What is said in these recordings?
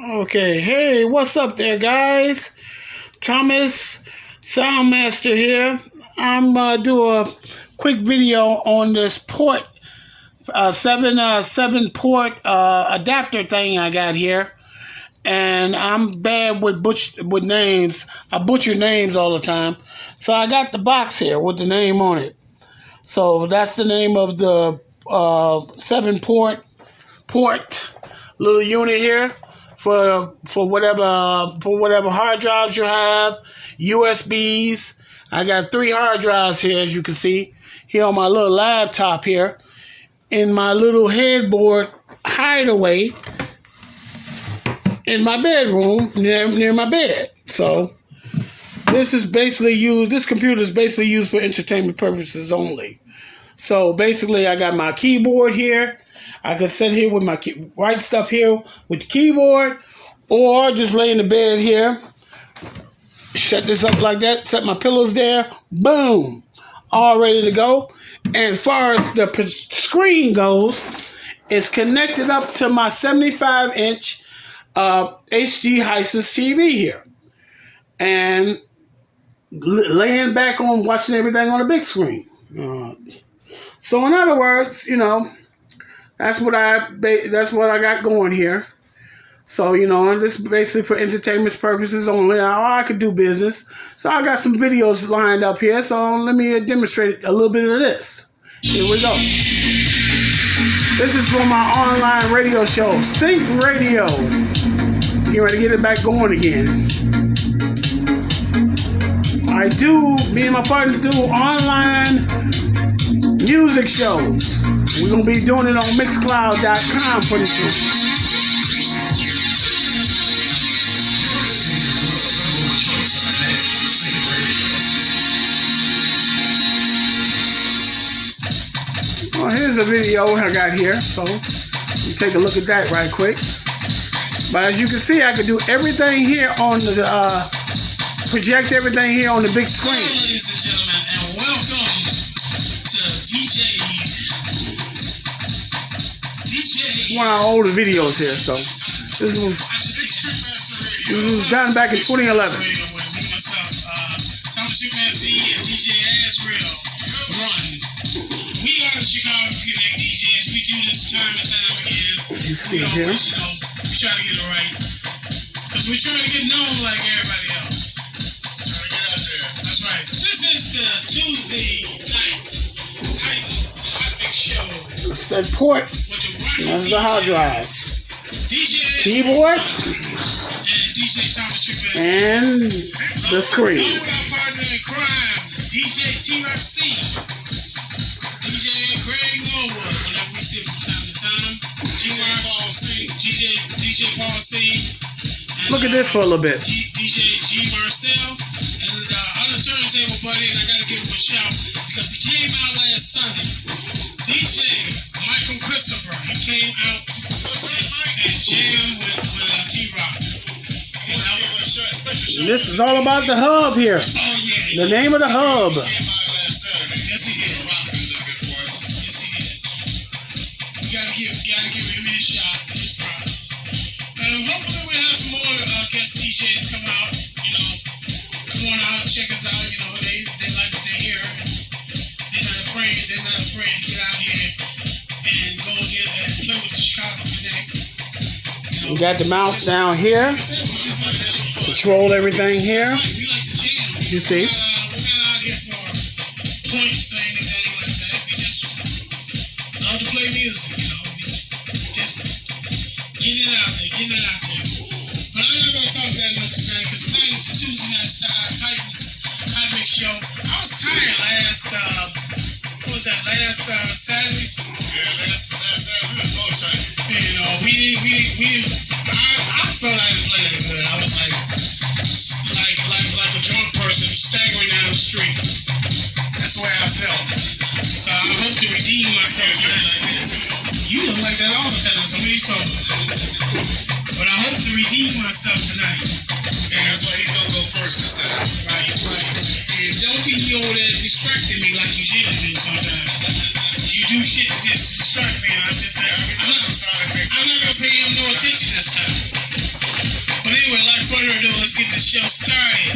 Okay, hey, what's up there, guys? Thomas, Soundmaster here. I'm do a quick video on this port, seven port adapter thing I got here, and I'm bad with names. I butcher names all the time, so I got the box here with the name on it. So that's the name of the 7 port little unit here for whatever hard drives you have, USBs. I got 3 hard drives here, as you can see here on my little laptop here in my little headboard hideaway in my bedroom near my bed. So this is basically used. This computer is basically used for entertainment purposes only. So basically, I got my keyboard here. I could sit here with my write stuff here with the keyboard, or just lay in the bed here. Shut this up like that. Set my pillows there. Boom, all ready to go. And as far as the screen goes, it's connected up to my 75-inch HD Hisense TV here, and laying back on watching everything on the big screen. So in other words, that's what I got going here. So this is basically for entertainment purposes only. I could do business, so I got some videos lined up here. So let me demonstrate a little bit of this. Here we go. This is for my online radio show, Sync Radio. Getting ready to get it back going again. Me and my partner do online music shows. We're going to be doing it on Mixcloud.com pretty soon. Well, here's a video I got here, so you take a look at that right quick. But as you can see, I can do everything here on the project everything here on the big screen. Ladies and gentlemen, and welcome to DJ. One of our older videos here, so this was done back in 2011. Thomas and DJ Azrael run. We are the Chicago Connect DJs. We do this time and time again. You see it here? We try to get it right because we're trying to get known like everybody else. That's right. This is the Tuesday night Titans Hot Mix Show. It's that port. That's the hard drive. DJ Keyboard. And DJ Thomas and the screen. Along with our partner in crime, DJ TRC. DJ Craig Norwood, whenever we see him from time to time. DJ Paul C. Look at this for a little bit. DJ G. Marcel. And other turntable buddy, and I gotta give him a shout because he came out last Sunday. DJ Michael Christopher, he came out and jammed with T-Rock. This is all about the hub here. Oh yeah. The name of the hub. Yes, he did. We gotta give him his shot, his props. Hopefully we have some more guest DJs come out. Come on out, check us out. They like what they hear. They're not afraid to get out here and go and play with the Chicago Connect. We got the mouse down here. Control everything here. We like to jam. You see? We're not out here for points or anything like that. We just love to play music. We just getting it out there. But I'm not gonna talk that much tonight because tonight is the Tuesday night Titans Hot Mix Show. I was tired last Saturday? Yeah, last Saturday we was all tight. We didn't. I felt I didn't play that good. I was like a drunk person staggering down the street. That's the way I felt. So I hope to redeem myself tonight. You look like that all the time. So what are you talking about? But I hope to redeem myself tonight. And that's why he's gonna go first this time. Right. And don't be over there distracting me like you usually do sometimes. You do shit to just distract me, and I'm just like, I'm not gonna pay him no attention this time. show started.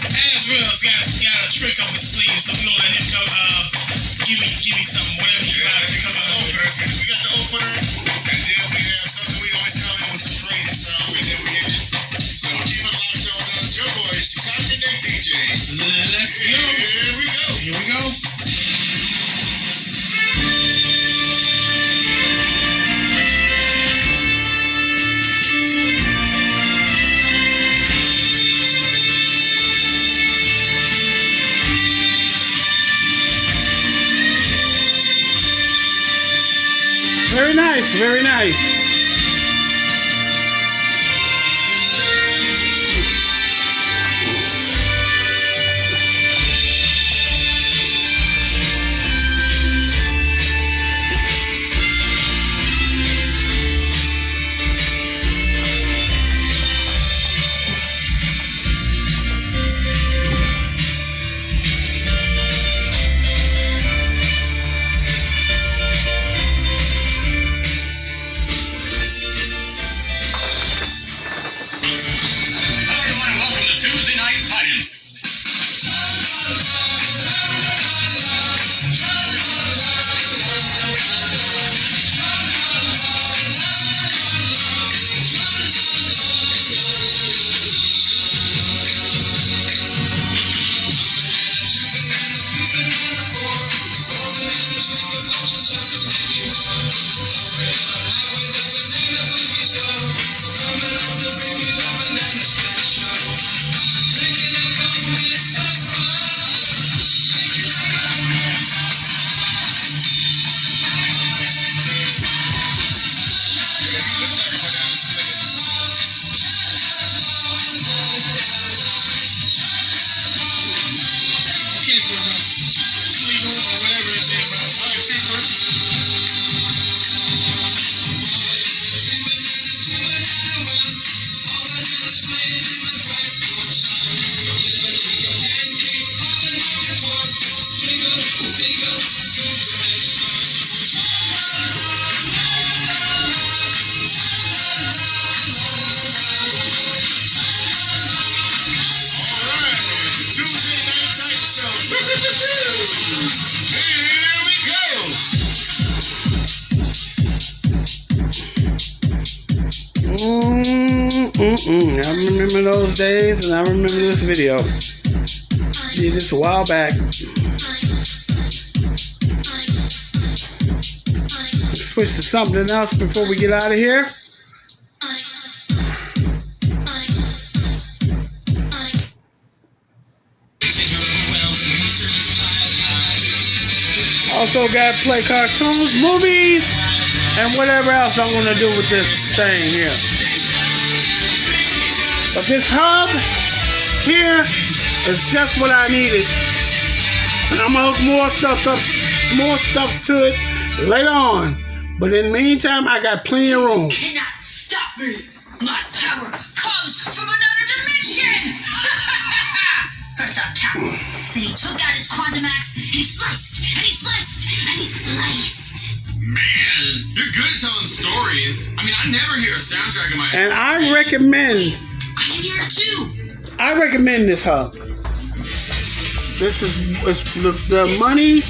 Asriel's got a trick up his sleeve, so we gonna let him go. Give me something, whatever you got. Because the openers, we got the opener, and then we have something we always come in with some crazy song, and then we end it. So keep it locked on us. Your boys, Chicago Nick DJs. Let's go. Here we go. Here we go. Very nice, very nice. I remember those days, and I remember this video. Did this a while back. Let's switch to something else before we get out of here. Also got to play cartoons, movies, and whatever else I want to do with this thing here. But this hub here is just what I needed. And I'm gonna hook more stuff to it later on. But in the meantime, I got plenty of room. You cannot stop me. My power comes from another dimension. Heard that coward. Then he took out his quantum axe and he sliced and he sliced and he sliced. Man, you're good at telling stories. I mean, I never hear a soundtrack in my And I recommend. I can hear it too. I recommend this hub. This is the money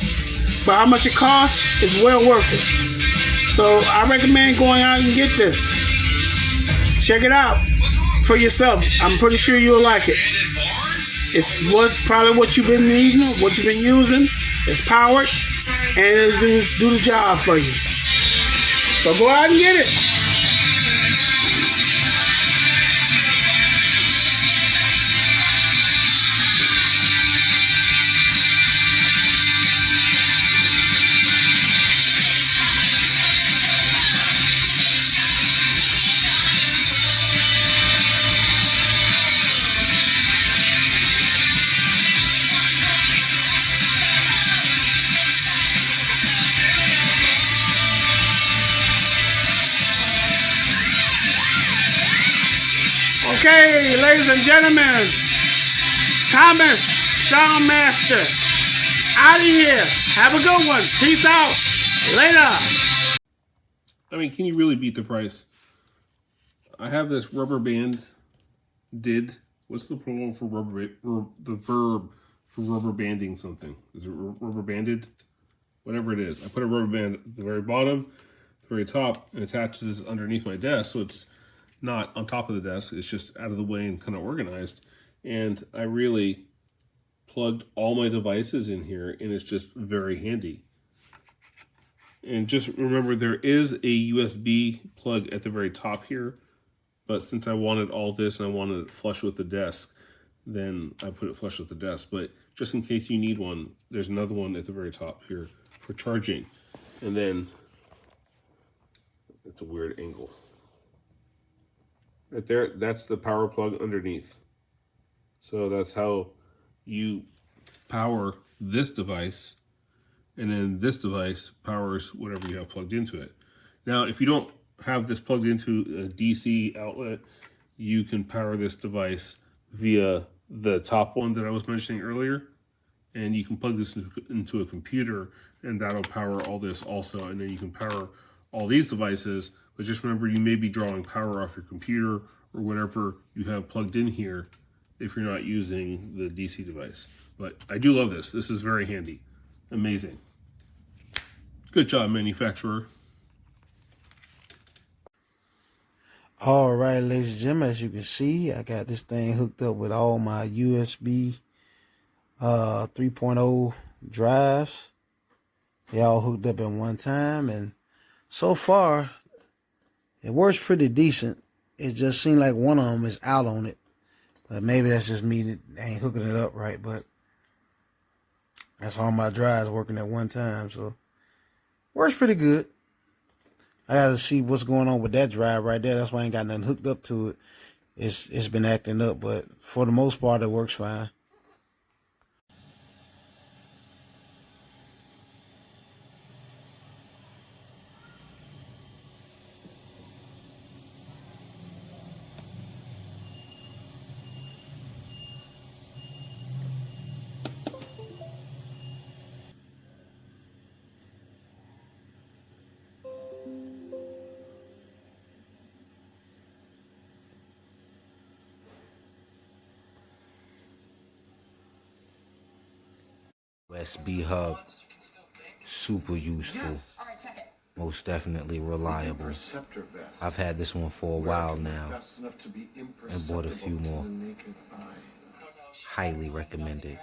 for how much it costs is well worth it. So I recommend going out and get this. Check it out for yourself. I'm pretty sure you'll like it. It's probably what you've been needing, what you've been using. It's powered, and it'll do the job for you. So go out and get it. Okay, ladies and gentlemen, Thomas, Soundmaster, out of here. Have a good one. Peace out. Later. I mean, can you really beat the price? I have this rubber band What's the plural for the verb for rubber banding something? Is it rubber banded? Whatever it is. I put a rubber band at the very bottom, the very top, and attached this underneath my desk, so it's not on top of the desk. It's just out of the way and kind of organized. And I really plugged all my devices in here, and it's just very handy. And just remember, there is a USB plug at the very top here, but since I wanted all this and I wanted it flush with the desk, then I put it flush with the desk. But just in case you need one, there's another one at the very top here for charging. And then it's a weird angle. Right there, that's the power plug underneath. So that's how you power this device, and then this device powers whatever you have plugged into it. Now, if you don't have this plugged into a DC outlet, you can power this device via the top one that I was mentioning earlier, and you can plug this into a computer, and that'll power all this also, and then you can power all these devices. But just remember, you may be drawing power off your computer or whatever you have plugged in here if you're not using the DC device. But I do love this. This is very handy. Amazing. Good job, manufacturer. All right, ladies and gentlemen, as you can see, I got this thing hooked up with all my USB 3.0 drives. They all hooked up at one time, and so far, it works pretty decent. It just seems like one of them is out on it. But maybe that's just me that ain't hooking it up right, but that's all my drives working at one time, so works pretty good. I gotta see what's going on with that drive right there. That's why I ain't got nothing hooked up to it. It's been acting up, but for the most part, it works fine. USB hub, super useful, most definitely reliable. I've had this one for a while now and bought a few more. Highly recommended.